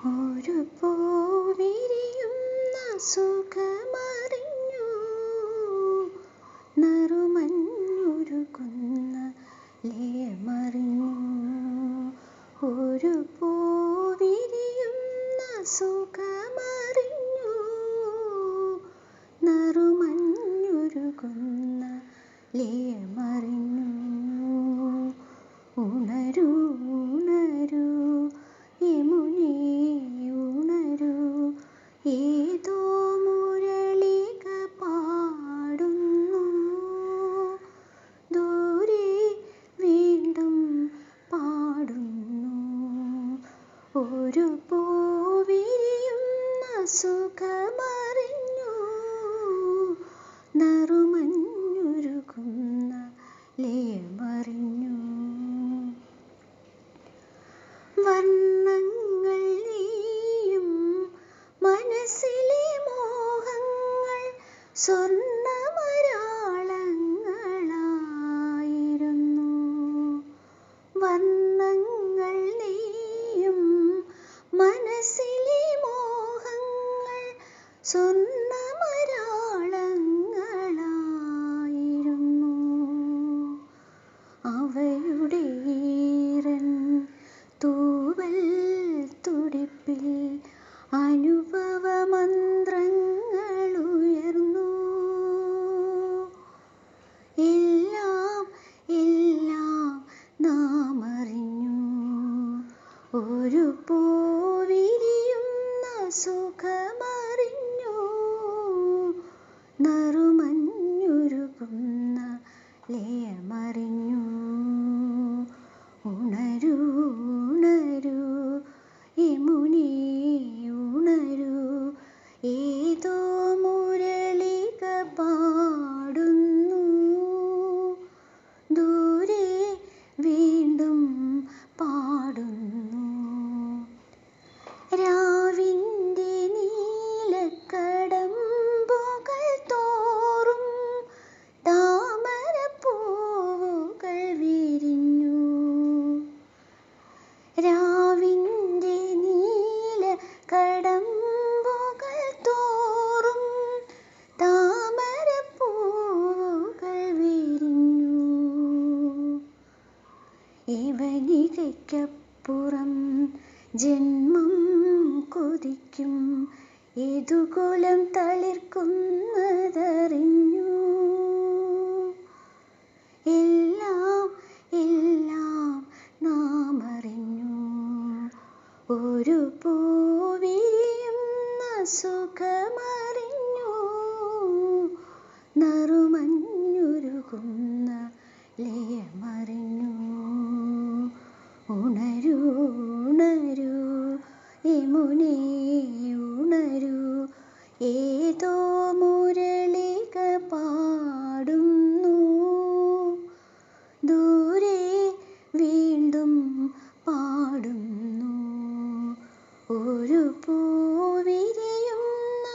ഒരു പൂവിരിയുന്ന സുഖമറിഞ്ഞു, നറുമഞ്ഞുരുകുന്ന ലയമറിഞ്ഞു. ഒരു പൂവിരിയുന്ന സുഖമറിഞ്ഞു, നറുമഞ്ഞുരുകുന്ന ലയമറിഞ്ഞു. ഉണരൂ ഉണരൂ യമുനേ ഉണരൂ, ഏതോ മുരളിക പാടുന്നു ദൂരെ വീണ്ടും പാടുന്നു. ഒരു പൂവിരിയുന്ന സുഖമറിഞ്ഞു, നറുമഞ്ഞുരുകുന്ന ലയമറിഞ്ഞു. വർണ്ണങ്ങൾ നീയും മനസ്സിലെ മോഹങ്ങൾ സ്വർണ്ണമരാളങ്ങളായിരുന്നു. വർണ്ണങ്ങൾ നീയും മനസ്സിലെ മോഹങ്ങൾ സ്വർണ്ണമരാളങ്ങളായിരുന്നു. അവയുടെ ഈറൻ തൂവൽ തുടിപ്പിൽ അനുഭവമന്ത്രങ്ങളുയർന്നു. എല്ലാം എല്ലാം നാം അറിഞ്ഞു. ഒരു പൂവിരിയുന്ന സുഖമറിഞ്ഞു, നറുമഞ്ഞുരുകുന്ന ലയമറിഞ്ഞു. ഉണരൂ ഉണരൂ യമുനേ ഉണരൂ, ഏതോ മുരളിക പാടുന്നു ദൂരെ വീണ്ടും പാടുന്നു. രാവിൻ്റെ നീലക്കടമ്പുകൾ തോറും താമരപ്പൂവുകൾ വിരിഞ്ഞു. രാവിൻ്റെ നീലക്കടമ്പുകൾ തോറും താമരപ്പൂവുകൾ വിരിഞ്ഞു. യവനികയ്ക്കപ്പുറം ജന്മം കൊതിക്കും യദുകുലം തളിർക്കുന്നതറിഞ്ഞു. എല്ലാം എല്ലാം നാം അറിഞ്ഞു. ഒരു പൂവിരിയുന്ന സുഖമറിഞ്ഞു, നറുമഞ്ഞുരുകുന്ന ലയമറിഞ്ഞു. ഉണരൂ ഉണരൂ യമുനേ ഉണരൂ, ഏതോ മുരളിക പാടുന്നു ദൂരെ വീണ്ടും പാടുന്നു. ഒരു പൂവിരിയുന്ന